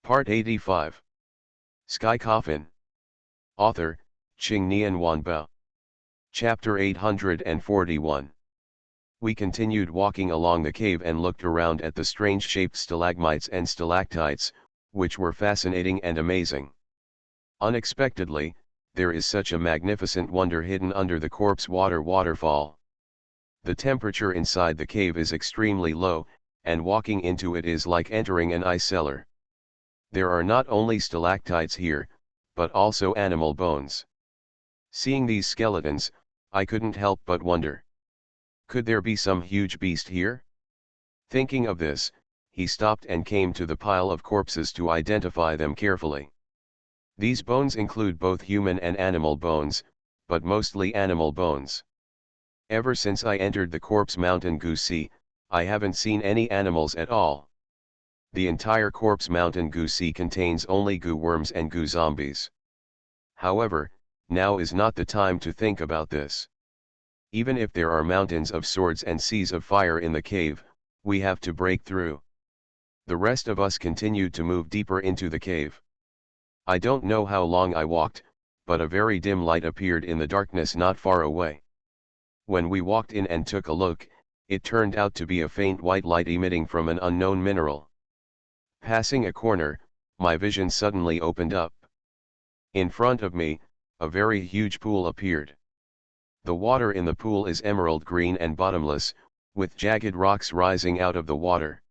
Part 85. Sky Coffin. Author, Qing Nian Wanbao. Chapter 841. We continued walking along the cave and looked around at the strange-shaped stalagmites and stalactites, which were fascinating and amazing. Unexpectedly, there is such a magnificent wonder hidden under the corpse waterfall. The temperature inside the cave is extremely low, and walking into it is like entering an ice cellar. There are not only stalactites here, but also animal bones. Seeing these skeletons, I couldn't help but wonder. Could there be some huge beast here? Thinking of this, he stopped and came to the pile of corpses to identify them carefully. These bones include both human and animal bones, but mostly animal bones. Ever since I entered the corpse mountain Gusi, I haven't seen any animals at all. The entire corpse mountain Gusi contains only goo worms and goo zombies. However, now is not the time to think about this. Even if there are mountains of swords and seas of fire in the cave, we have to break through. The rest of us continued to move deeper into the cave. I don't know how long I walked, but a very dim light appeared in the darkness not far away. When we walked in and took a look, it turned out to be a faint white light emitting from an unknown mineral. Passing a corner, my vision suddenly opened up. In front of me, a very huge pool appeared. The water in the pool is emerald green and bottomless, with jagged rocks rising out of the water.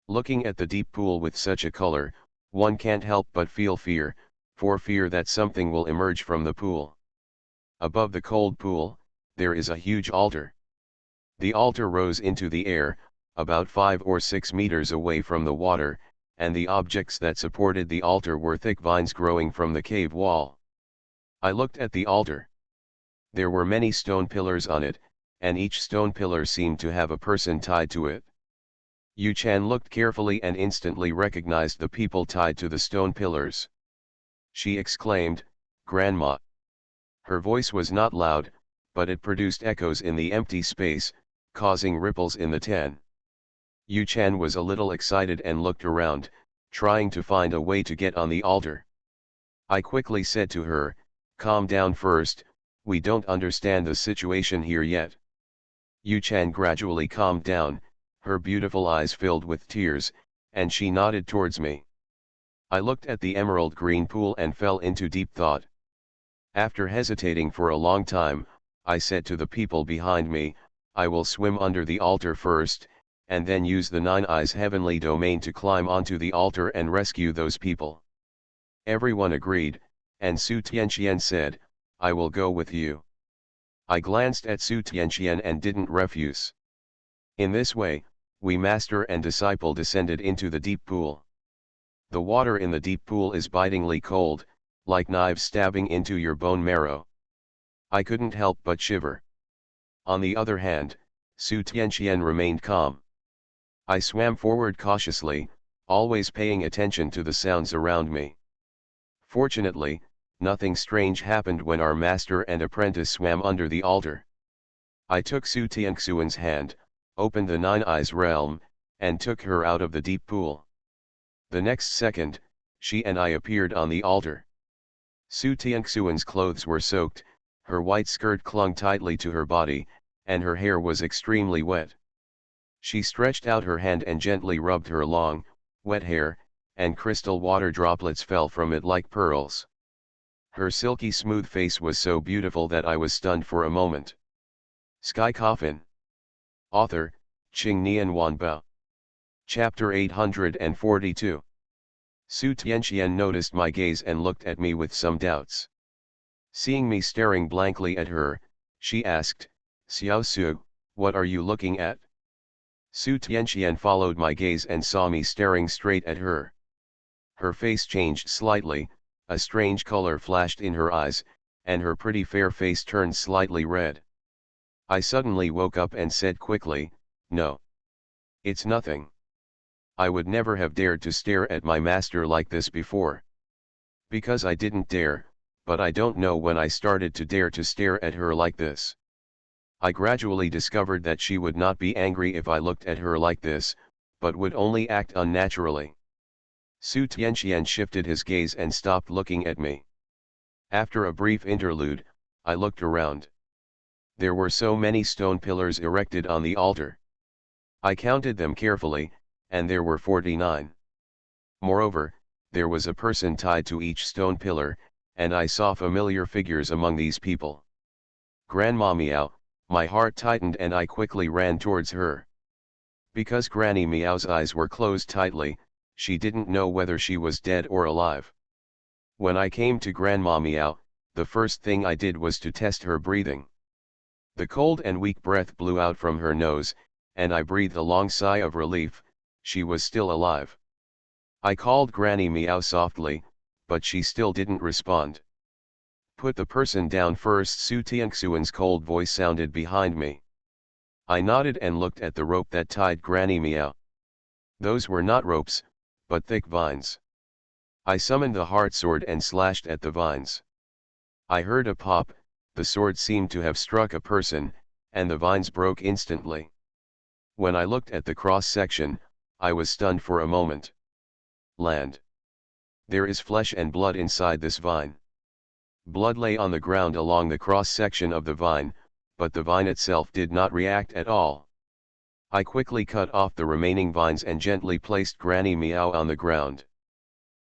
Looking at the deep pool with such a color, one can't help but feel fear, for fear that something will emerge from the pool. Above the cold pool, there is a huge altar. The altar rose into the air, about 5 or 6 meters away from the water, and the objects that supported the altar were thick vines growing from the cave wall. I looked at the altar. There were many stone pillars on it, and each stone pillar seemed to have a person tied to it. Yu Chan looked carefully and instantly recognized the people tied to the stone pillars. She exclaimed, "Grandma!" Her voice was not loud, but it produced echoes in the empty space, causing ripples in the tent. Yu Chan was a little excited and looked around, trying to find a way to get on the altar. I quickly said to her, "Calm down first, we don't understand the situation here yet." Yu Chan gradually calmed down, her beautiful eyes filled with tears, and she nodded towards me. I looked at the emerald green pool and fell into deep thought. After hesitating for a long time, I said to the people behind me, "I will swim under the altar first, and then use the Nine Eyes heavenly domain to climb onto the altar and rescue those people." Everyone agreed, and Su Tianqian said, "I will go with you." I glanced at Su Tianqian and didn't refuse. In this way, we master and disciple descended into the deep pool. The water in the deep pool is bitingly cold, like knives stabbing into your bone marrow. I couldn't help but shiver. On the other hand, Su Tianqian remained calm. I swam forward cautiously, always paying attention to the sounds around me. Fortunately, nothing strange happened when our master and apprentice swam under the altar. I took Su Tianxian's hand, opened the Nine Eyes realm, and took her out of the deep pool. The next second, she and I appeared on the altar. Su Tianxian's clothes were soaked, her white skirt clung tightly to her body, and her hair was extremely wet. She stretched out her hand and gently rubbed her long, wet hair, and crystal water droplets fell from it like pearls. Her silky smooth face was so beautiful that I was stunned for a moment. Sky Coffin. Author, Qing Nian Wanbao. Chapter 842. Su Tianqian noticed my gaze and looked at me with some doubts. Seeing me staring blankly at her, she asked, "Xiao Su, what are you looking at?" Su Tianqian followed my gaze and saw me staring straight at her. Her face changed slightly, a strange color flashed in her eyes, and her pretty fair face turned slightly red. I suddenly woke up and said quickly, "No. It's nothing. I would never have dared to stare at my master like this before. Because I didn't dare, but I don't know when I started to dare to stare at her like this. I gradually discovered that she would not be angry if I looked at her like this, but would only act unnaturally. Su Tianxian shifted his gaze and stopped looking at me. After a brief interlude, I looked around. There were so many stone pillars erected on the altar. I counted them carefully, and there were 49. Moreover, there was a person tied to each stone pillar, and I saw familiar figures among these people. Grandma Meow, my heart tightened and I quickly ran towards her. Because Granny Meow's eyes were closed tightly, she didn't know whether she was dead or alive. When I came to Grandma Meow, the first thing I did was to test her breathing. The cold and weak breath blew out from her nose, and I breathed a long sigh of relief. She was still alive. I called Granny Meow softly, but she still didn't respond. Put the person down first, Su Tianxuan's cold voice sounded behind me. I nodded and looked at the rope that tied Granny Meow. Those were not ropes, but thick vines. I summoned the heart sword and slashed at the vines. I heard a pop, the sword seemed to have struck a person, and the vines broke instantly. When I looked at the cross-section, I was stunned for a moment. Land. There is flesh and blood inside this vine. Blood lay on the ground along the cross-section of the vine, but the vine itself did not react at all. I quickly cut off the remaining vines and gently placed Granny Meow on the ground.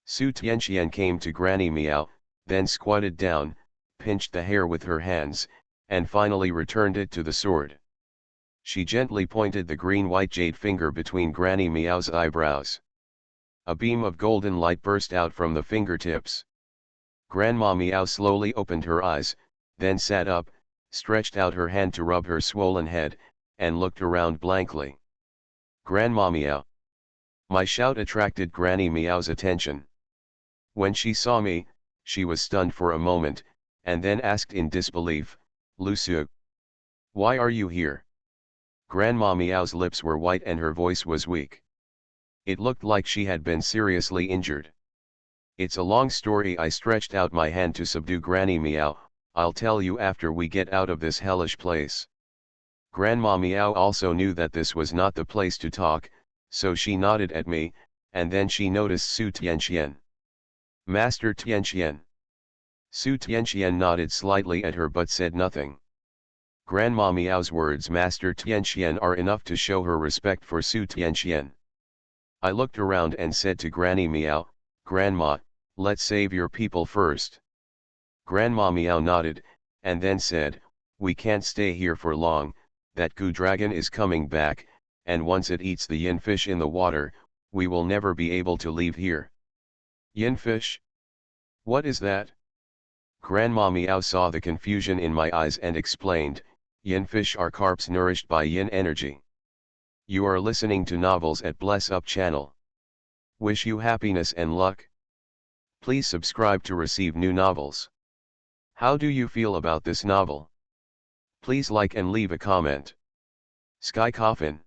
Su Tianxian came to Granny Meow, then squatted down, pinched the hair with her hands, and finally returned it to the sword. She gently pointed the green-white jade finger between Granny Meow's eyebrows. A beam of golden light burst out from the fingertips. Grandma Meow slowly opened her eyes, then sat up, stretched out her hand to rub her swollen head, and looked around blankly. Grandma Meow. My shout attracted Granny Meow's attention. When she saw me, she was stunned for a moment, and then asked in disbelief, "Lusu, why are you here?" Grandma Meow's lips were white and her voice was weak. It looked like she had been seriously injured. "It's a long story." I stretched out my hand to subdue Granny Meow. "I'll tell you after we get out of this hellish place." Grandma Meow also knew that this was not the place to talk, so she nodded at me, and then she noticed Su Tianxian. "Master Tianxian." Su Tianxian nodded slightly at her but said nothing. Grandma Meow's words "Master Tianxian" are enough to show her respect for Su Tianxian. I looked around and said to Granny Meow, "Grandma, let's save your people first." Grandma Meow nodded, and then said, "We can't stay here for long, that goo dragon is coming back, and once it eats the yin fish in the water, we will never be able to leave here." "Yin fish? What is that?" Grandma Meow saw the confusion in my eyes and explained, "Yin fish are carps nourished by yin energy." You are listening to Novels at Bless Up channel. Wish you happiness and luck. Please subscribe to receive new novels. How do you feel about this novel? Please like and leave a comment. Sky Coffin.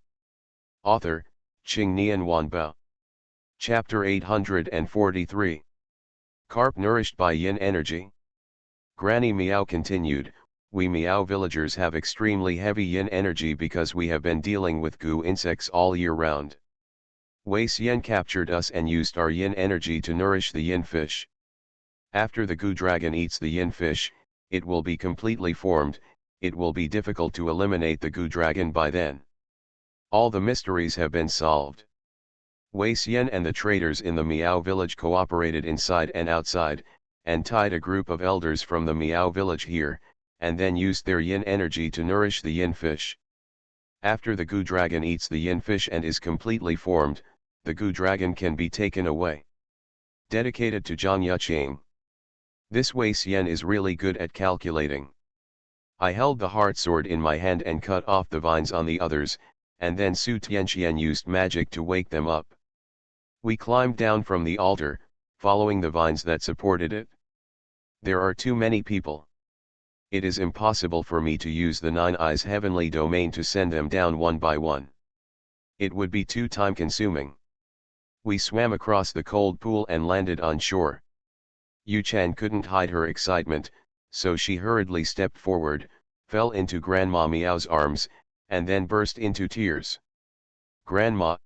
Author, Qing Nian Wanbao. Chapter 843. Carp nourished by yin energy. Granny Meow continued, "We Meow villagers have extremely heavy yin energy because we have been dealing with goo insects all year round. Wei Xian captured us and used our yin energy to nourish the yin fish. After the goo dragon eats the yin fish, it will be completely formed. It will be difficult to eliminate the goo dragon by then. All the mysteries have been solved." Wei Xian and the traders in the Meow village cooperated inside and outside, and tied a group of elders from the Meow village here, and then used their yin energy to nourish the yin fish. After the goo dragon eats the yin fish and is completely formed, the goo dragon can be taken away. Dedicated to Zhang Yuqing. This Wei Xian is really good at calculating. I held the heart sword in my hand and cut off the vines on the others, and then Su Tianxian used magic to wake them up. We climbed down from the altar, following the vines that supported it. There are too many people. It is impossible for me to use the Nine Eyes heavenly domain to send them down one by one. It would be too time-consuming. We swam across the cold pool and landed on shore. Yu Chan couldn't hide her excitement, so she hurriedly stepped forward, fell into Grandma Meow's arms, and then burst into tears. "Grandma!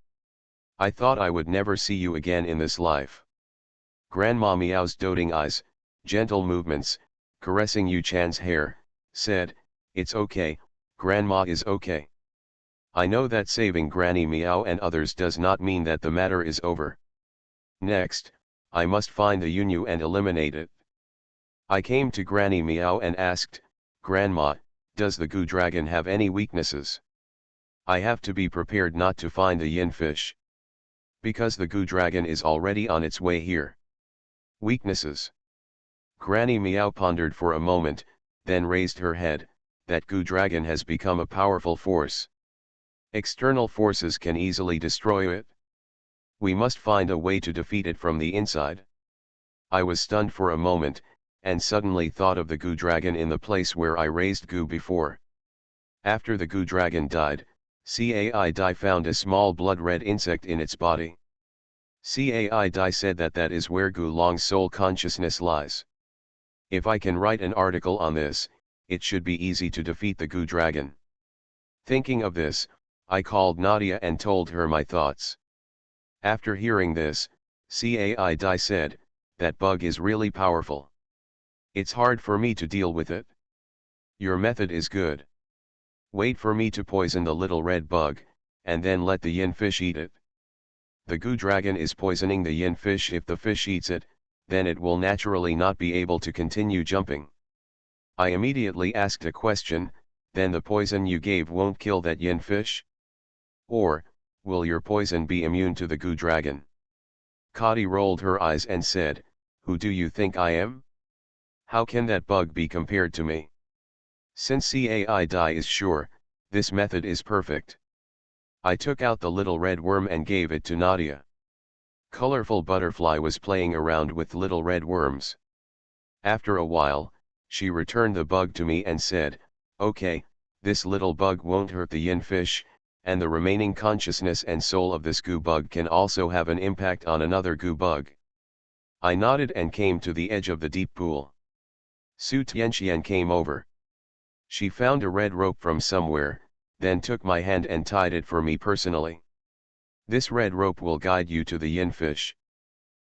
I thought I would never see you again in this life. Grandma Meow's doting eyes, gentle movements, caressing Yu Chan's hair, said, "It's okay, Grandma is okay. I know that saving Granny Meow and others does not mean that the matter is over. Next, I must find the Yunyu and eliminate it." I came to Granny Meow and asked, "Grandma, does the Goo Dragon have any weaknesses? I have to be prepared not to find the yin fish. Because the Goo Dragon is already on its way here." Weaknesses. Granny Meow pondered for a moment, then raised her head. "That Goo Dragon has become a powerful force. External forces can easily destroy it. We must find a way to defeat it from the inside." I was stunned for a moment, and suddenly thought of the Goo Dragon in the place where I raised Goo before. After the Goo Dragon died, Cai Dai found a small blood-red insect in its body. Cai Dai said that that is where Goo Long's soul consciousness lies. If I can write an article on this, it should be easy to defeat the Goo Dragon. Thinking of this, I called Nadia and told her my thoughts. After hearing this, Cai Dai said, "That bug is really powerful. It's hard for me to deal with it. Your method is good. Wait for me to poison the little red bug, and then let the yin fish eat it. The Goo Dragon is poisoning the yin fish. If the fish eats it, then it will naturally not be able to continue jumping." I immediately asked a question, "Then the poison you gave won't kill that yin fish? Or, will your poison be immune to the Goo Dragon?" Kadi rolled her eyes and said, "Who do you think I am? How can that bug be compared to me? Since Cai Dai is sure, this method is perfect." I took out the little red worm and gave it to Nadia. Colorful Butterfly was playing around with little red worms. After a while, she returned the bug to me and said, "Okay, this little bug won't hurt the yin fish, and the remaining consciousness and soul of this goo bug can also have an impact on another goo bug." I nodded and came to the edge of the deep pool. Su Tianxian came over. She found a red rope from somewhere, then took my hand and tied it for me personally. "This red rope will guide you to the yin fish,"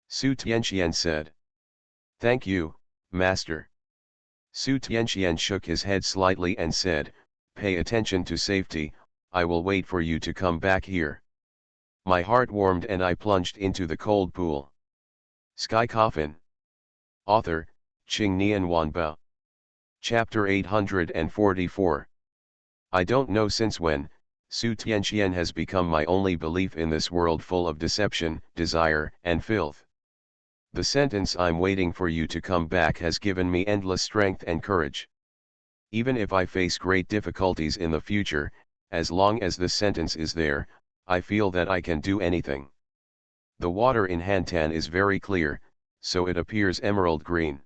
Su Tianxian said. "Thank you, Master." Su Tianxian shook his head slightly and said, "Pay attention to safety, I will wait for you to come back here." My heart warmed and I plunged into the cold pool. Sky Coffin. Author, Qing Nian Wanbao. Chapter 844. I don't know since when, Su Tianxian has become my only belief in this world full of deception, desire, and filth. The sentence "I'm waiting for you to come back" has given me endless strength and courage. Even if I face great difficulties in the future, as long as this sentence is there, I feel that I can do anything. The water in Hantan is very clear, so it appears emerald green.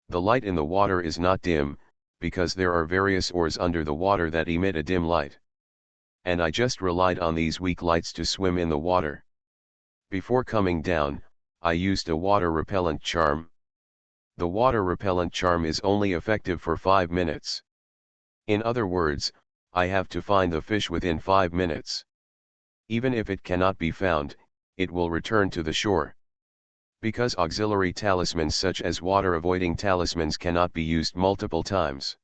The light in the water is not dim, because there are various ores under the water that emit a dim light. And I just relied on these weak lights to swim in the water. Before coming down, I used a water repellent charm. The water repellent charm is only effective for 5 minutes. In other words, I have to find the fish within 5 minutes. Even if it cannot be found, it will return to the shore. Because auxiliary talismans such as water-avoiding talismans cannot be used multiple times.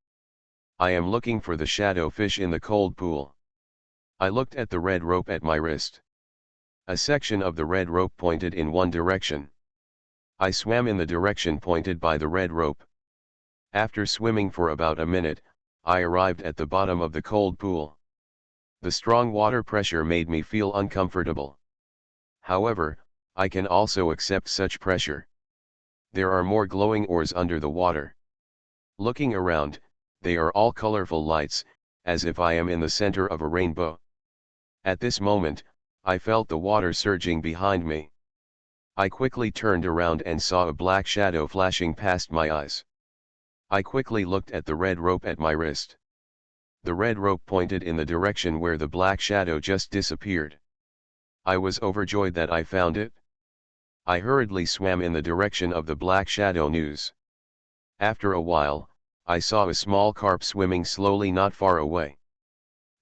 I am looking for the shadow fish in the cold pool. I looked at the red rope at my wrist. A section of the red rope pointed in one direction. I swam in the direction pointed by the red rope. After swimming for about a minute, I arrived at the bottom of the cold pool. The strong water pressure made me feel uncomfortable. However, I can also accept such pressure. There are more glowing ores under the water. Looking around, they are all colorful lights, as if I am in the center of a rainbow. At this moment, I felt the water surging behind me. I quickly turned around and saw a black shadow flashing past my eyes. I quickly looked at the red rope at my wrist. The red rope pointed in the direction where the black shadow just disappeared. I was overjoyed that I found it. I hurriedly swam in the direction of the black shadow news. After a while, I saw a small carp swimming slowly not far away.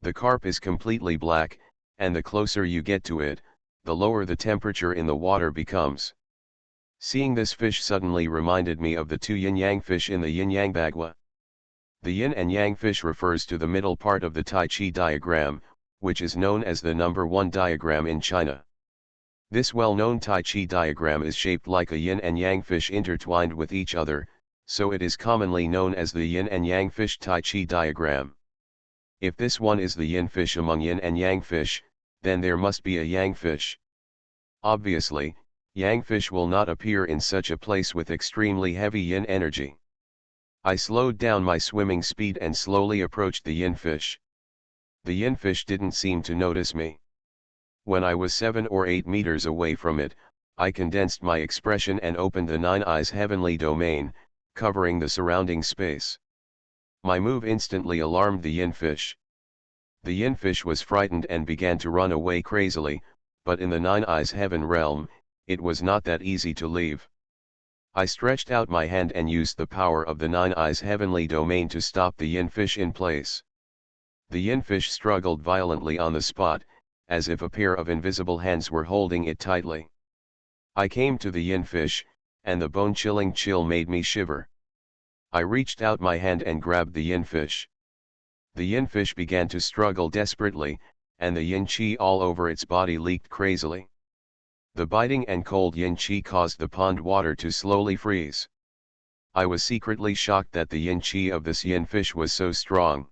The carp is completely black, and the closer you get to it, the lower the temperature in the water becomes. Seeing this fish suddenly reminded me of the two yin-yang fish in the yin-yang bagua. The yin and yang fish refers to the middle part of the Tai Chi diagram, which is known as the number 1 diagram in China. This well-known Tai Chi diagram is shaped like a yin and yang fish intertwined with each other, so it is commonly known as the yin and yang fish Tai Chi diagram. If this one is the yin fish among yin and yang fish, then there must be a yang fish. Obviously, yang fish will not appear in such a place with extremely heavy yin energy. I slowed down my swimming speed and slowly approached the yin fish. The yin fish didn't seem to notice me. When I was 7 or 8 meters away from it, I condensed my expression and opened the 9 eyes heavenly domain, covering the surrounding space. My move instantly alarmed the yin fish. The yin fish was frightened and began to run away crazily, but in the 9 eyes heaven realm, it was not that easy to leave. I stretched out my hand and used the power of the 9 eyes heavenly domain to stop the yin fish in place. The yin fish struggled violently on the spot, as if a pair of invisible hands were holding it tightly. I came to the yin fish, and the bone-chilling chill made me shiver. I reached out my hand and grabbed the yin fish. The yin fish began to struggle desperately, and the yin qi all over its body leaked crazily. The biting and cold yin qi caused the pond water to slowly freeze. I was secretly shocked that the yin qi of this yin fish was so strong.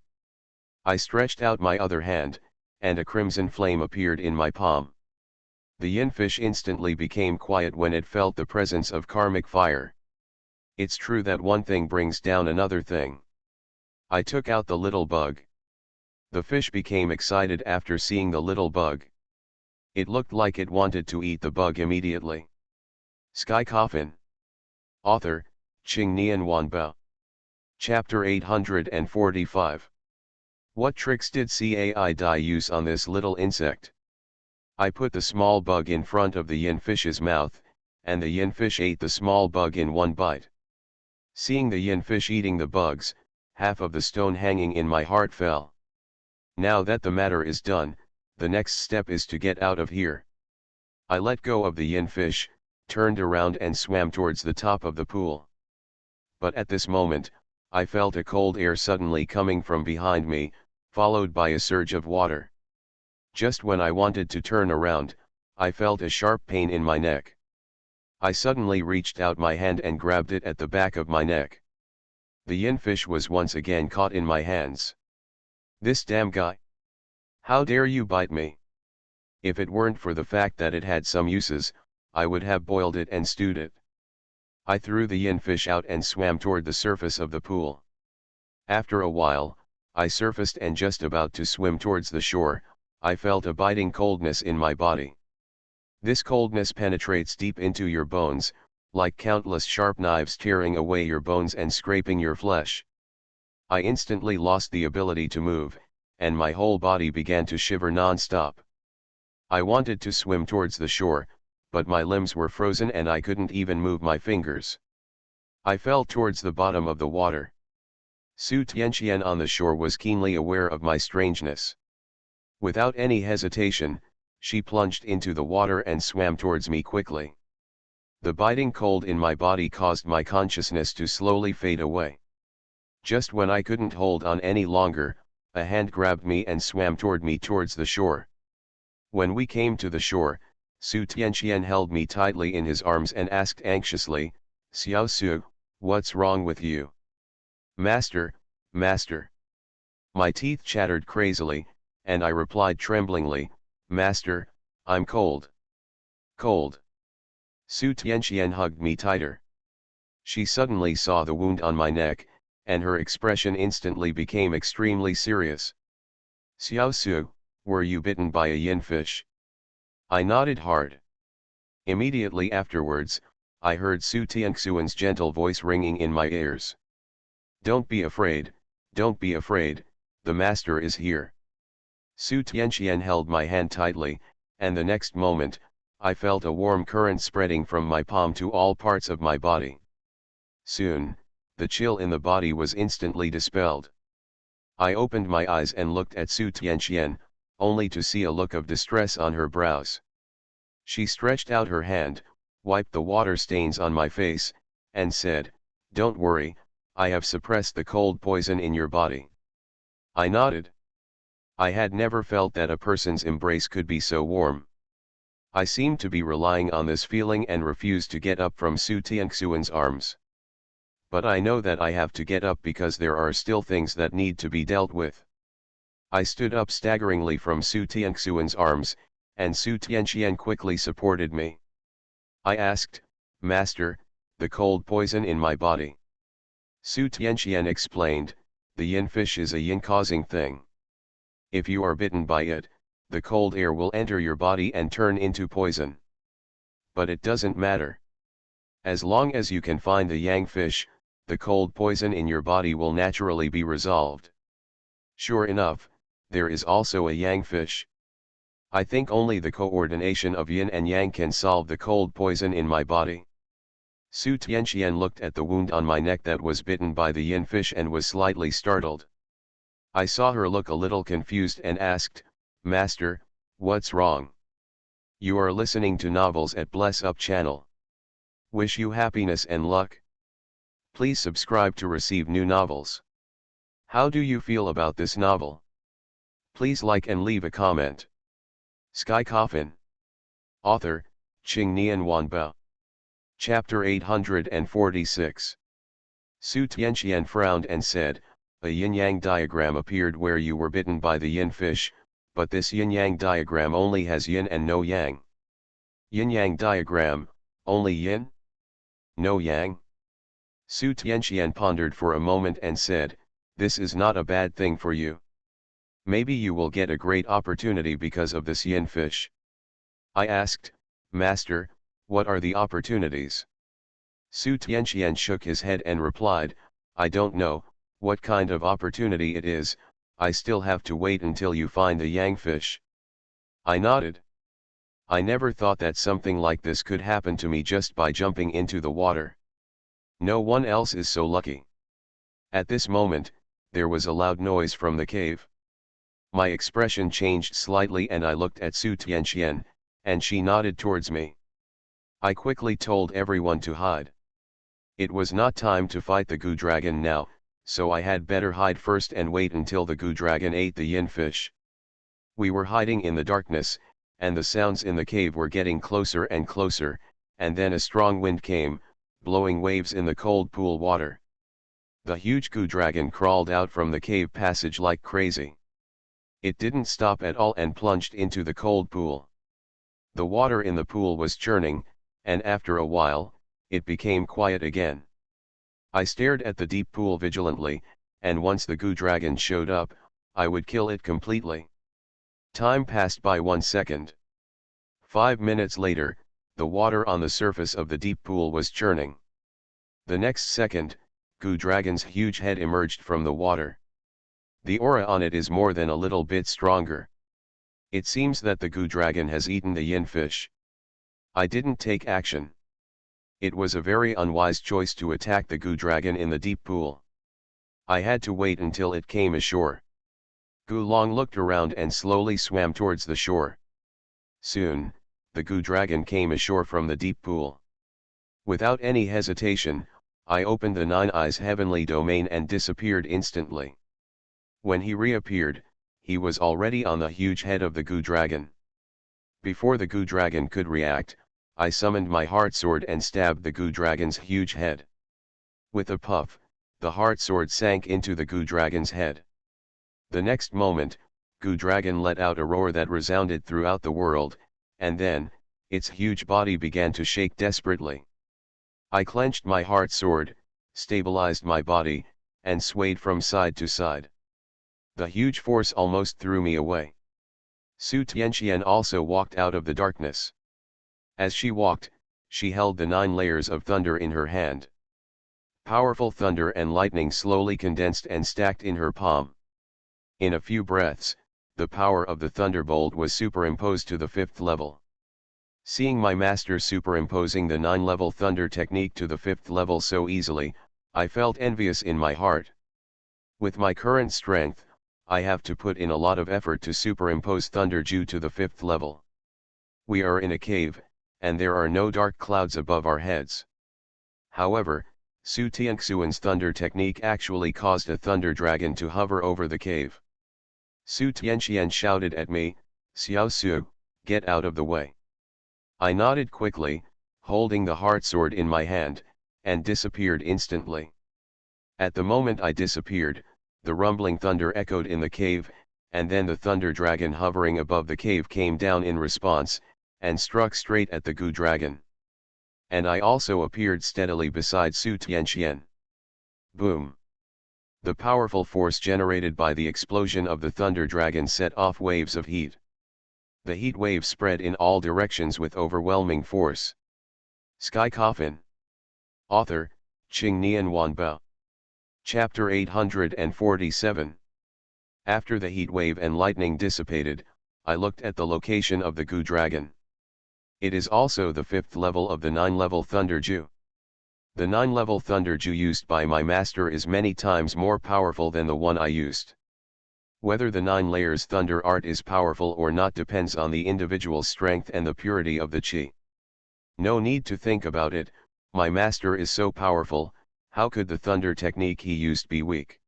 I stretched out my other hand, and a crimson flame appeared in my palm. The yin fish instantly became quiet when it felt the presence of karmic fire. It's true that one thing brings down another thing. I took out the little bug. The fish became excited after seeing the little bug. It looked like it wanted to eat the bug immediately. Sky Coffin. Author, Qing Nian Wanbao. Chapter 845. What tricks did Cai Dai use on this little insect? I put the small bug in front of the yin fish's mouth, and the yin fish ate the small bug in one bite. Seeing the yin fish eating the bugs, half of the stone hanging in my heart fell. Now that the matter is done, the next step is to get out of here. I let go of the yin fish, turned around and swam towards the top of the pool. But at this moment, I felt a cold air suddenly coming from behind me, followed by a surge of water. Just when I wanted to turn around, I felt a sharp pain in my neck. I suddenly reached out my hand and grabbed it at the back of my neck. The yin fish was once again caught in my hands. This damn guy! How dare you bite me? If it weren't for the fact that it had some uses, I would have boiled it and stewed it. I threw the yin fish out and swam toward the surface of the pool. After a while, I surfaced and just about to swim towards the shore, I felt a biting coldness in my body. This coldness penetrates deep into your bones, like countless sharp knives tearing away your bones and scraping your flesh. I instantly lost the ability to move, and my whole body began to shiver non-stop. I wanted to swim towards the shore, but my limbs were frozen and I couldn't even move my fingers. I fell towards the bottom of the water. Su Tianqian on the shore was keenly aware of my strangeness. Without any hesitation, she plunged into the water and swam towards me quickly. The biting cold in my body caused my consciousness to slowly fade away. Just when I couldn't hold on any longer, a hand grabbed me and swam toward me towards the shore. When we came to the shore, Su Tianqian held me tightly in his arms and asked anxiously, "Xiao Su, what's wrong with you?" "Master, master." My teeth chattered crazily, and I replied tremblingly, "Master, I'm cold. Cold." Su Tianqian hugged me tighter. She suddenly saw the wound on my neck, and her expression instantly became extremely serious. "Xiao Su, were you bitten by a yin fish?" I nodded hard. Immediately afterwards, I heard Su Tianxuan's gentle voice ringing in my ears. "Don't be afraid, don't be afraid, the master is here." Su Tianqian held my hand tightly, and the next moment, I felt a warm current spreading from my palm to all parts of my body. Soon, the chill in the body was instantly dispelled. I opened my eyes and looked at Su Tianqian, only to see a look of distress on her brows. She stretched out her hand, wiped the water stains on my face, and said, "Don't worry, I have suppressed the cold poison in your body." I nodded. I had never felt that a person's embrace could be so warm. I seemed to be relying on this feeling and refused to get up from Su Tianxuan's arms. But I know that I have to get up because there are still things that need to be dealt with. I stood up staggeringly from Su Tianxuan's arms, and Su Tianxian quickly supported me. I asked, "Master, the cold poison in my body." Su Tianxian explained, "The yin fish is a yin-causing thing. If you are bitten by it, the cold air will enter your body and turn into poison. But it doesn't matter. As long as you can find the yang fish, the cold poison in your body will naturally be resolved." Sure enough, there is also a yang fish. I think only the coordination of yin and yang can solve the cold poison in my body. Su Tianxian looked at the wound on my neck that was bitten by the yin fish and was slightly startled. I saw her look a little confused and asked, "Master, what's wrong?" "You are listening to novels at Bless Up channel. Wish you happiness and luck. Please subscribe to receive new novels. How do you feel about this novel? Please like and leave a comment." Sky Coffin. Author, Qingnian Wanba. Chapter 846. Su Tianxian frowned and said, "A yin-yang diagram appeared where you were bitten by the yin fish, but this yin-yang diagram only has yin and no yang." "Yin-yang diagram, only yin? No yang?" Su Tianxian pondered for a moment and said, "This is not a bad thing for you. Maybe you will get a great opportunity because of this yin fish." I asked, "Master, what are the opportunities?" Su Tianxian shook his head and replied, "I don't know what kind of opportunity it is. I still have to wait until you find the yang fish." I nodded. I never thought that something like this could happen to me just by jumping into the water. No one else is so lucky. At this moment, there was a loud noise from the cave. My expression changed slightly and I looked at Su Tianxian, and she nodded towards me. I quickly told everyone to hide. It was not time to fight the goo dragon now, so I had better hide first and wait until the goo dragon ate the yin fish. We were hiding in the darkness, and the sounds in the cave were getting closer and closer, and then a strong wind came, blowing waves in the cold pool water. The huge goo dragon crawled out from the cave passage like crazy. It didn't stop at all and plunged into the cold pool. The water in the pool was churning, and after a while, it became quiet again. I stared at the deep pool vigilantly, and once the goo dragon showed up, I would kill it completely. Time passed by 1 second. 5 minutes later, the water on the surface of the deep pool was churning. The next second, goo dragon's huge head emerged from the water. The aura on it is more than a little bit stronger. It seems that the goo dragon has eaten the yin fish. I didn't take action. It was a very unwise choice to attack the goo dragon in the deep pool. I had to wait until it came ashore. Gu Long looked around and slowly swam towards the shore. Soon, the goo dragon came ashore from the deep pool. Without any hesitation, I opened the Nine Eyes Heavenly Domain and disappeared instantly. When he reappeared, he was already on the huge head of the goo dragon. Before the goo dragon could react, I summoned my heart sword and stabbed the goo dragon's huge head. With a puff, the heart sword sank into the goo dragon's head. The next moment, goo dragon let out a roar that resounded throughout the world, and then, its huge body began to shake desperately. I clenched my heart sword, stabilized my body, and swayed from side to side. The huge force almost threw me away. Su Tianxian also walked out of the darkness. As she walked, she held the 9 layers of thunder in her hand. Powerful thunder and lightning slowly condensed and stacked in her palm. In a few breaths, the power of the thunderbolt was superimposed to the 5th level. Seeing my master superimposing the 9-level thunder technique to the 5th level so easily, I felt envious in my heart. With my current strength, I have to put in a lot of effort to superimpose thunder due to the 5th level. We are in a cave, and there are no dark clouds above our heads. However, Su Tianxuan's thunder technique actually caused a thunder dragon to hover over the cave. Su Tianxian shouted at me, "Xiao Su, get out of the way." I nodded quickly, holding the heart sword in my hand, and disappeared instantly. At the moment I disappeared, the rumbling thunder echoed in the cave, and then the thunder dragon hovering above the cave came down in response, and struck straight at the Gu dragon. And I also appeared steadily beside Su Tianxian. Boom! The powerful force generated by the explosion of the thunder dragon set off waves of heat. The heat waves spread in all directions with overwhelming force. Sky Coffin. Author, Qing Nian Wanbao. Chapter 847. After the heat wave and lightning dissipated, I looked at the location of the Gu dragon. It is also the 5th level of the 9-level Thunder Ju. The 9-level Thunder Ju used by my master is many times more powerful than the one I used. Whether the 9 layers Thunder Art is powerful or not depends on the individual's strength and the purity of the Qi. No need to think about it, my master is so powerful, how could the thunder technique he used be weak?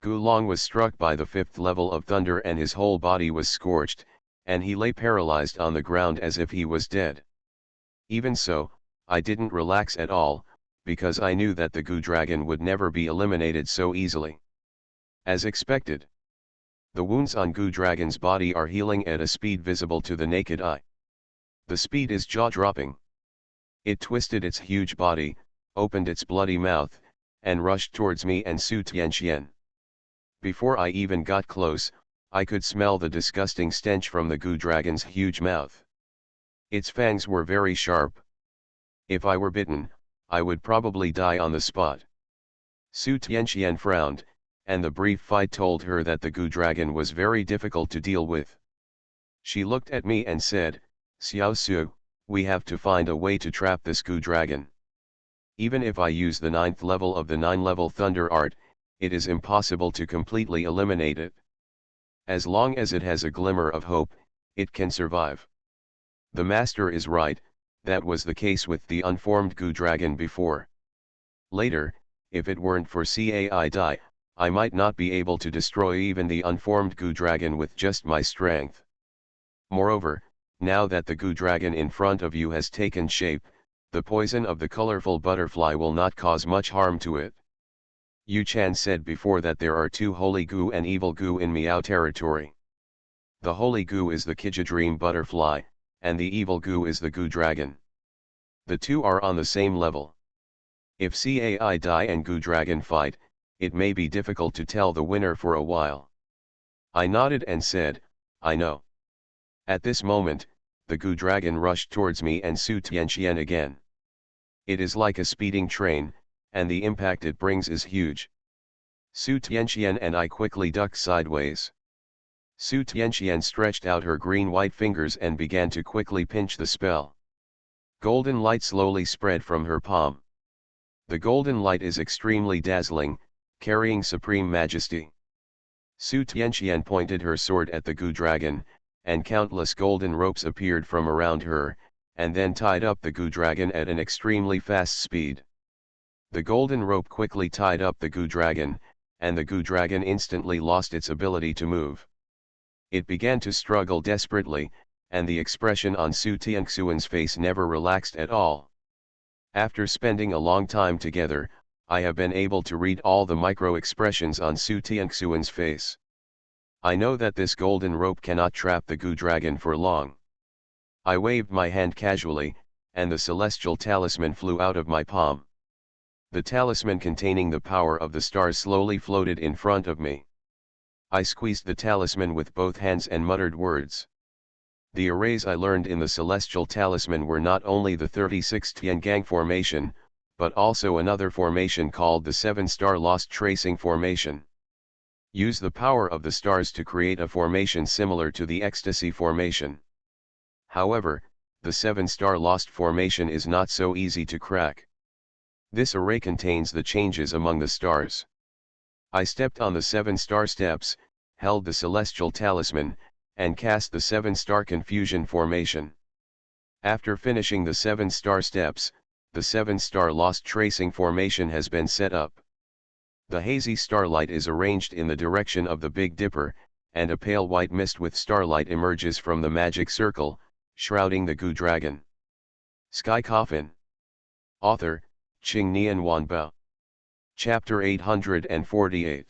Gu Long was struck by the 5th level of thunder and his whole body was scorched, and he lay paralyzed on the ground as if he was dead. Even so, I didn't relax at all, because I knew that the Gu dragon would never be eliminated so easily. As expected, the wounds on Gu dragon's body are healing at a speed visible to the naked eye. The speed is jaw-dropping. It twisted its huge body, opened its bloody mouth, and rushed towards me and Su Tianxian. Before I even got close, I could smell the disgusting stench from the Gu dragon's huge mouth. Its fangs were very sharp. If I were bitten, I would probably die on the spot. Su Tianxian frowned, and the brief fight told her that the Gu dragon was very difficult to deal with. She looked at me and said, "Xiao Su, we have to find a way to trap this Gu dragon. Even if I use the 9th level of the 9-level Thunder Art, it is impossible to completely eliminate it. As long as it has a glimmer of hope, it can survive." The master is right, that was the case with the unformed Gu dragon before. Later, if it weren't for Cai Dai, I might not be able to destroy even the unformed Gu dragon with just my strength. Moreover, now that the Gu dragon in front of you has taken shape, the poison of the colorful butterfly will not cause much harm to it. Yu Chan said before that there are 2 holy Gu and evil Gu in Miao territory. The holy Gu is the Kijadream butterfly, and the evil Gu is the Gu dragon. The 2 are on the same level. If Cai Dai and Gu dragon fight, it may be difficult to tell the winner for a while. I nodded and said, "I know." At this moment, the Gu dragon rushed towards me and Su Tianxian again. It is like a speeding train, and the impact it brings is huge. Su Tianxian and I quickly ducked sideways. Su Tianxian stretched out her green-white fingers and began to quickly pinch the spell. Golden light slowly spread from her palm. The golden light is extremely dazzling, carrying supreme majesty. Su Tianxian pointed her sword at the Gu dragon, and countless golden ropes appeared from around her, and then tied up the Gu dragon at an extremely fast speed. The golden rope quickly tied up the Gu dragon, and the Gu dragon instantly lost its ability to move. It began to struggle desperately, and the expression on Su Tianxuan's face never relaxed at all. After spending a long time together, I have been able to read all the micro-expressions on Su Tianxuan's face. I know that this golden rope cannot trap the Gu dragon for long. I waved my hand casually, and the celestial talisman flew out of my palm. The talisman containing the power of the stars slowly floated in front of me. I squeezed the talisman with both hands and muttered words. The arrays I learned in the celestial talisman were not only the 36 Tiangang formation, but also another formation called the 7-star lost tracing formation. Use the power of the stars to create a formation similar to the ecstasy formation. However, the 7-star lost formation is not so easy to crack. This array contains the changes among the stars. I stepped on the 7-star steps, held the celestial talisman, and cast the 7-star confusion formation. After finishing the 7-star steps, the 7-star lost tracing formation has been set up. The hazy starlight is arranged in the direction of the Big Dipper, and a pale white mist with starlight emerges from the magic circle, shrouding the Goo Dragon. Sky Coffin. Author, Qing Nian Wanbao. Chapter 848.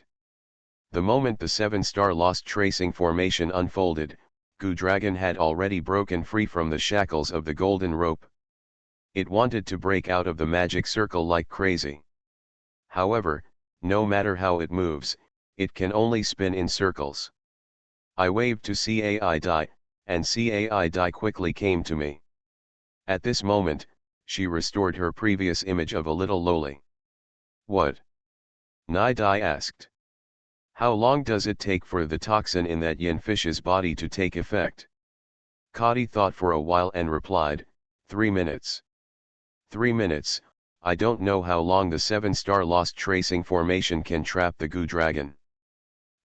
The moment the 7-star lost tracing formation unfolded, Goo Dragon had already broken free from the shackles of the golden rope. It wanted to break out of the magic circle like crazy. However, no matter how it moves, it can only spin in circles. I waved to Cai Dai, and Cai Dai quickly came to me. At this moment, she restored her previous image of a little loli. What? Nai Dai asked. How long does it take for the toxin in that yin fish's body to take effect? Kadi thought for a while and replied, 3 minutes. 3 minutes, I don't know how long the 7-star lost tracing formation can trap the Goo Dragon.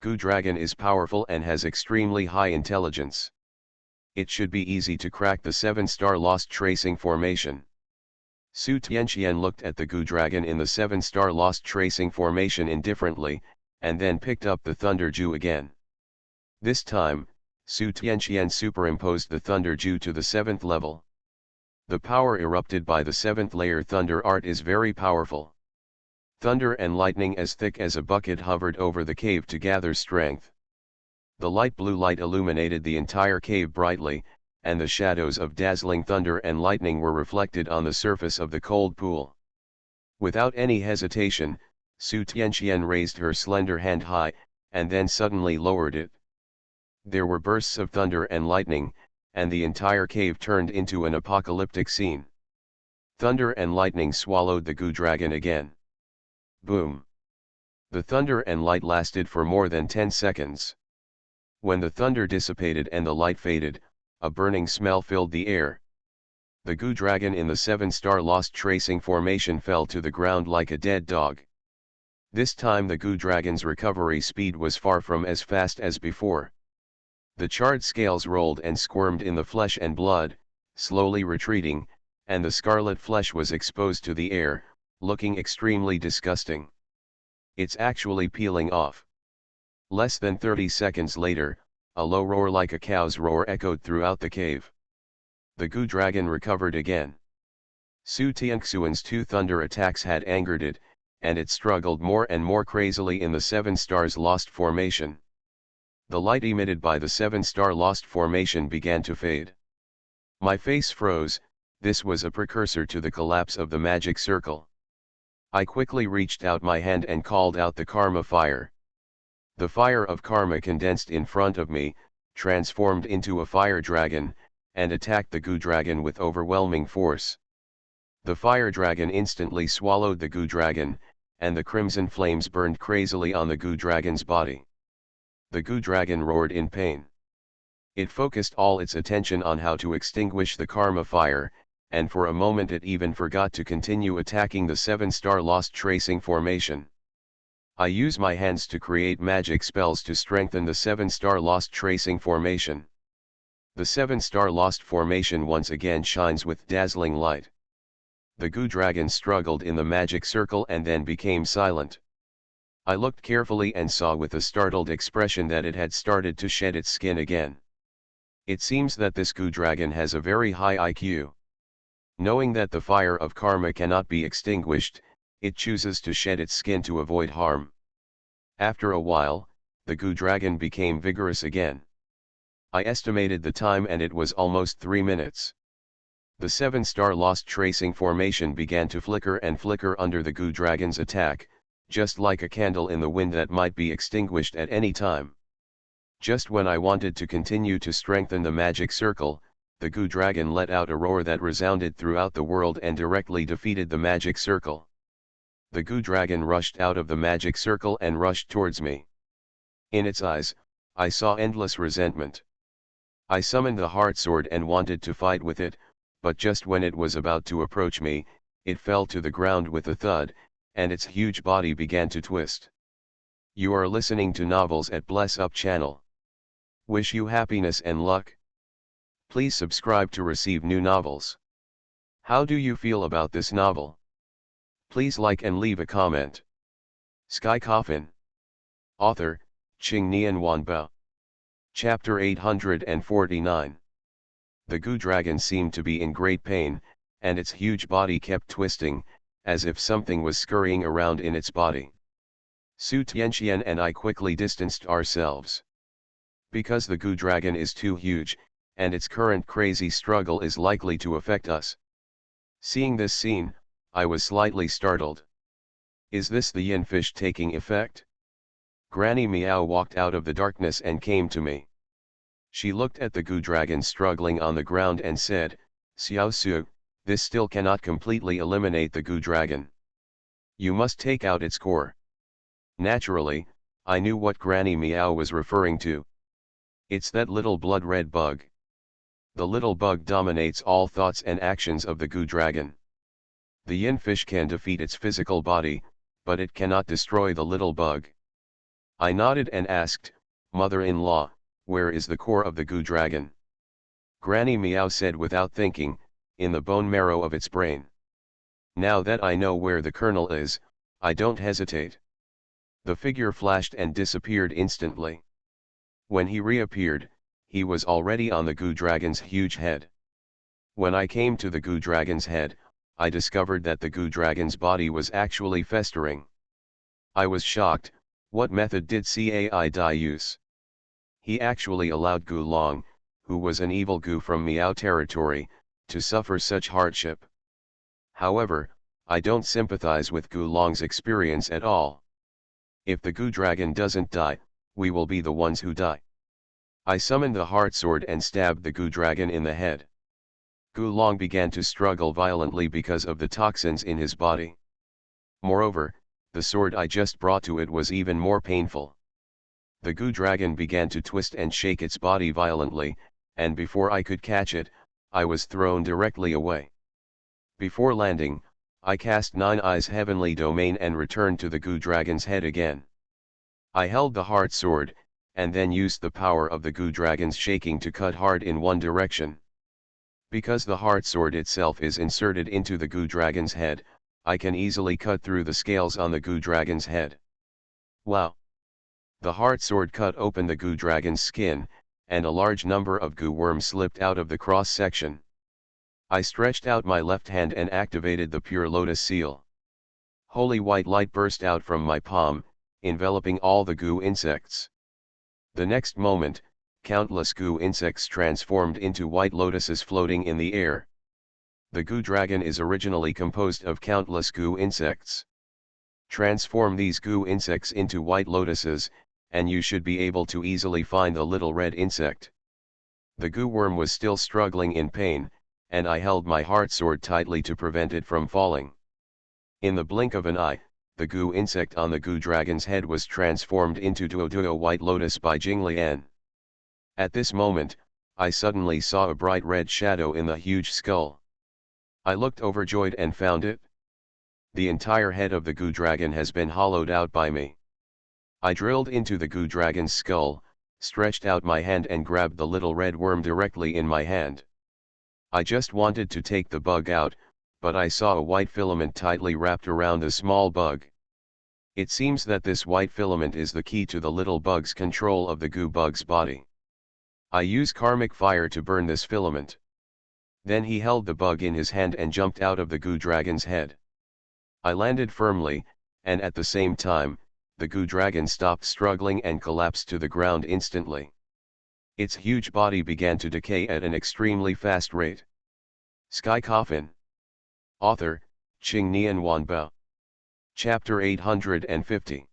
Goo Dragon is powerful and has extremely high intelligence. It should be easy to crack the 7-star lost tracing formation. Su Tianqian looked at the Goo Dragon in the 7-star lost tracing formation indifferently, and then picked up the Thunder Dew again. This time, Su Tianqian superimposed the Thunder Dew to the 7th level. The power erupted by the 7th layer Thunder Art is very powerful. Thunder and lightning as thick as a bucket hovered over the cave to gather strength. The light blue light illuminated the entire cave brightly, and the shadows of dazzling thunder and lightning were reflected on the surface of the cold pool. Without any hesitation, Su Tianqian raised her slender hand high, and then suddenly lowered it. There were bursts of thunder and lightning, and the entire cave turned into an apocalyptic scene. Thunder and lightning swallowed the Goo Dragon again. Boom! The thunder and light lasted for more than 10 seconds. When the thunder dissipated and the light faded, a burning smell filled the air. The Goo Dragon in the 7-star lost tracing formation fell to the ground like a dead dog. This time the Goo Dragon's recovery speed was far from as fast as before. The charred scales rolled and squirmed in the flesh and blood, slowly retreating, and the scarlet flesh was exposed to the air, looking extremely disgusting. It's actually peeling off. Less than 30 seconds later, a low roar like a cow's roar echoed throughout the cave. The Goo Dragon recovered again. Su Tianxuan's 2 thunder attacks had angered it, and it struggled more and more crazily in the 7 stars lost formation. The light emitted by the 7-star lost formation began to fade. My face froze. This was a precursor to the collapse of the magic circle. I quickly reached out my hand and called out the karma fire. The fire of karma condensed in front of me, transformed into a fire dragon, and attacked the Goo Dragon with overwhelming force. The fire dragon instantly swallowed the Goo Dragon, and the crimson flames burned crazily on the Goo Dragon's body. The Goo Dragon roared in pain. It focused all its attention on how to extinguish the karma fire, and for a moment it even forgot to continue attacking the 7-star lost tracing formation. I use my hands to create magic spells to strengthen the 7-star lost tracing formation. The 7-star lost formation once again shines with dazzling light. The Goo Dragon struggled in the magic circle and then became silent. I looked carefully and saw with a startled expression that it had started to shed its skin again. It seems that this Goo Dragon has a very high IQ. Knowing that the fire of karma cannot be extinguished, it chooses to shed its skin to avoid harm. After a while, the Goo Dragon became vigorous again. I estimated the time and it was almost 3 minutes. The 7-star lost tracing formation began to flicker and flicker under the Goo Dragon's attack, just like a candle in the wind that might be extinguished at any time. Just when I wanted to continue to strengthen the magic circle, the Goo Dragon let out a roar that resounded throughout the world and directly defeated the magic circle. The Goo Dragon rushed out of the magic circle and rushed towards me. In its eyes, I saw endless resentment. I summoned the heart sword and wanted to fight with it, but just when it was about to approach me, it fell to the ground with a thud, and its huge body began to twist. You are listening to novels at Bless Up channel. Wish you happiness and luck. Please subscribe to receive new novels. How do you feel about this novel? Please like and leave a comment. Sky Coffin. Author, Qing Nian Wanbao. Chapter 849. The Goo Dragon seemed to be in great pain, and its huge body kept twisting, as if something was scurrying around in its body. Su Tianxian and I quickly distanced ourselves. Because the Goo Dragon is too huge, and its current crazy struggle is likely to affect us. Seeing this scene, I was slightly startled. Is this the yin fish taking effect? Granny Meow walked out of the darkness and came to me. She looked at the Goo Dragon struggling on the ground and said, "Xiao Su, this still cannot completely eliminate the Goo Dragon. You must take out its core." Naturally, I knew what Granny Meow was referring to. It's that little blood-red bug. The little bug dominates all thoughts and actions of the Goo Dragon. The yin fish can defeat its physical body, but it cannot destroy the little bug. I nodded and asked, "Mother-in-law, where is the core of the Goo Dragon?" Granny Meow said without thinking, "In the bone marrow of its brain." Now that I know where the kernel is, I don't hesitate. The figure flashed and disappeared instantly. When he reappeared, he was already on the Goo Dragon's huge head. When I came to the Goo Dragon's head, I discovered that the Goo Dragon's body was actually festering. I was shocked. What method did Cai Dai use? He actually allowed Goo Long, who was an evil Goo from Miao territory, to suffer such hardship. However, I don't sympathize with Goo Long's experience at all. If the Goo Dragon doesn't die, we will be the ones who die. I summoned the heart sword and stabbed the Goo Dragon in the head. Goo Long began to struggle violently because of the toxins in his body. Moreover, the sword I just brought to it was even more painful. The Goo Dragon began to twist and shake its body violently, and before I could catch it, I was thrown directly away. Before landing, I cast Nine Eyes Heavenly Domain and returned to the Goo Dragon's head again. I held the heart sword, and then used the power of the Goo Dragon's shaking to cut hard in one direction. Because the heart sword itself is inserted into the Goo Dragon's head, I can easily cut through the scales on the Goo Dragon's head. Wow! The heart sword cut open the Goo Dragon's skin, and a large number of goo worms slipped out of the cross-section. I stretched out my left hand and activated the Pure Lotus Seal. Holy white light burst out from my palm, enveloping all the goo insects. The next moment, countless goo insects transformed into white lotuses floating in the air. The Goo Dragon is originally composed of countless goo insects. Transform these goo insects into white lotuses, and you should be able to easily find the little red insect. The goo worm was still struggling in pain, and I held my heart sword tightly to prevent it from falling. In the blink of an eye, the goo insect on the Goo Dragon's head was transformed into Duo White Lotus by Jinglian. At this moment, I suddenly saw a bright red shadow in the huge skull. I looked overjoyed and found it. The entire head of the Goo Dragon has been hollowed out by me. I drilled into the Goo Dragon's skull, stretched out my hand and grabbed the little red worm directly in my hand. I just wanted to take the bug out, but I saw a white filament tightly wrapped around the small bug. It seems that this white filament is the key to the little bug's control of the goo bug's body. I use karmic fire to burn this filament. Then he held the bug in his hand and jumped out of the Goo Dragon's head. I landed firmly, and at the same time, the Goo Dragon stopped struggling and collapsed to the ground instantly. Its huge body began to decay at an extremely fast rate. Sky Coffin. Author, Qing Nian Wanbao. Chapter 850.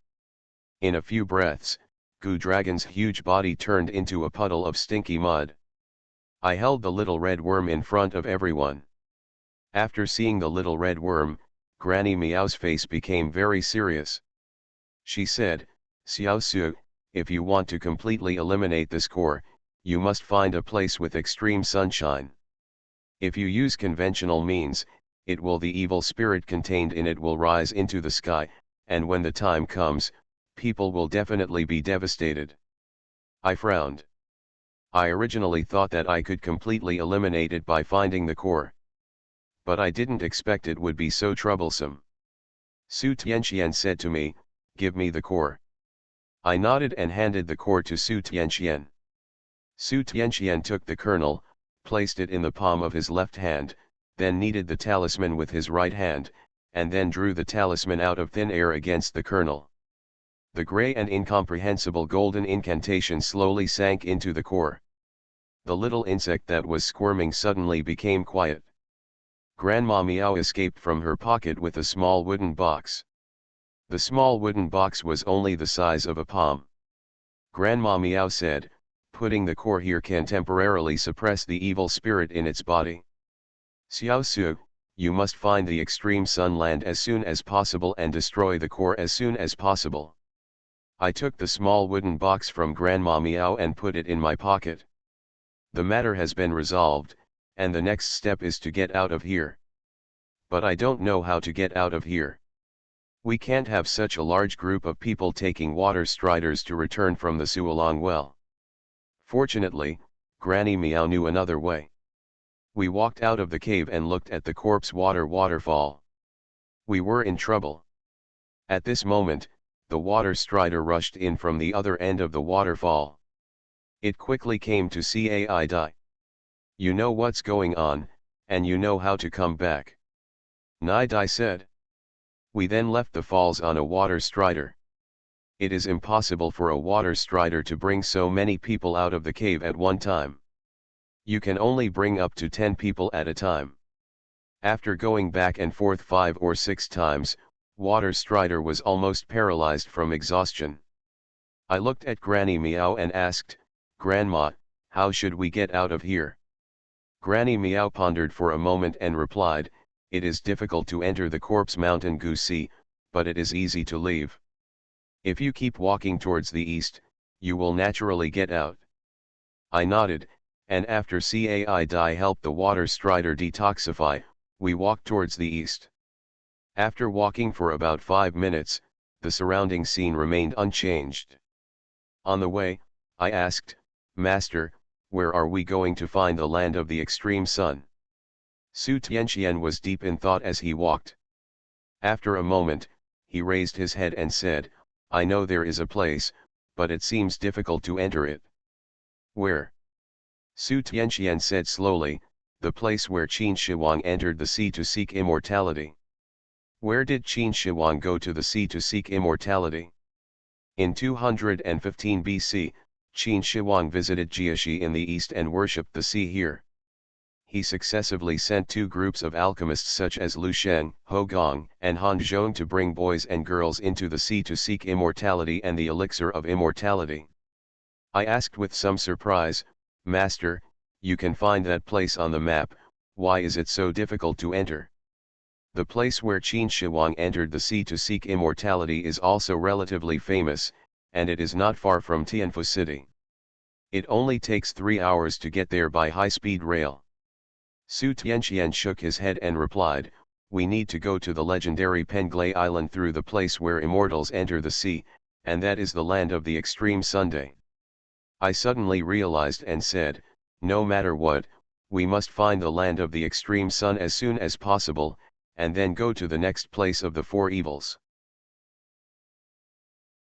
In a few breaths, Goo Dragon's huge body turned into a puddle of stinky mud. I held the little red worm in front of everyone. After seeing the little red worm, Granny Meow's face became very serious. She said, "Xiao Su, if you want to completely eliminate this core, you must find a place with extreme sunshine. If you use conventional means, the evil spirit contained in it will rise into the sky, and when the time comes, people will definitely be devastated." I frowned. I originally thought that I could completely eliminate it by finding the core. But I didn't expect it would be so troublesome. Su Tianxian said to me, "Give me the core." I nodded and handed the core to Su Tianxian. Su Tianxian took the kernel, placed it in the palm of his left hand, then kneaded the talisman with his right hand, and then drew the talisman out of thin air against the kernel. The gray and incomprehensible golden incantation slowly sank into the core. The little insect that was squirming suddenly became quiet. Grandma Meow escaped from her pocket with a small wooden box. The small wooden box was only the size of a palm. Grandma Meow said, "Putting the core here can temporarily suppress the evil spirit in its body. Xiao Su, you must find the extreme sun land as soon as possible and destroy the core as soon as possible." I took the small wooden box from Grandma Meow and put it in my pocket. The matter has been resolved, and the next step is to get out of here. But I don't know how to get out of here. We can't have such a large group of people taking water striders to return from the Suolong well. Fortunately, Granny Meow knew another way. We walked out of the cave and looked at the corpse waterfall. We were in trouble. At this moment, the water strider rushed in from the other end of the waterfall. It quickly came to Cai Dai. "You know what's going on, and you know how to come back," Nai Dai said. We then left the falls on a water strider. It is impossible for a water strider to bring so many people out of the cave at one time. You can only bring up to 10 people at a time. After going back and forth 5 or 6 times, Water Strider was almost paralyzed from exhaustion. I looked at Granny Meow and asked, "Grandma, how should we get out of here?" Granny Meow pondered for a moment and replied, "It is difficult to enter the Corpse Mountain Goosey, but it is easy to leave. If you keep walking towards the east, you will naturally get out." I nodded, and after Cai Dai helped the Water Strider detoxify, we walked towards the east. After walking for about 5 minutes, the surrounding scene remained unchanged. On the way, I asked, "Master, where are we going to find the land of the extreme sun?" Su Tianxian was deep in thought as he walked. After a moment, he raised his head and said, "I know there is a place, but it seems difficult to enter it." "Where?" Su Tianxian said slowly, "The place where Qin Shi Huang entered the sea to seek immortality." Where did Qin Shi Huang go to the sea to seek immortality? In 215 BC, Qin Shi Huang visited Jiaxi in the east and worshipped the sea here. He successively sent 2 groups of alchemists such as Lu Sheng, Ho Gong, and Han Zhong to bring boys and girls into the sea to seek immortality and the elixir of immortality. I asked with some surprise, "Master, you can find that place on the map, why is it so difficult to enter?" The place where Qin Shi Huang entered the sea to seek immortality is also relatively famous, and it is not far from Tianfu City. It only takes 3 hours to get there by high-speed rail. Su Tianxian shook his head and replied, "We need to go to the legendary Penglai Island through the place where immortals enter the sea, and that is the land of the extreme Sunday." I suddenly realized and said, "No matter what, we must find the land of the extreme sun as soon as possible, and then go to the next place of the 4 evils."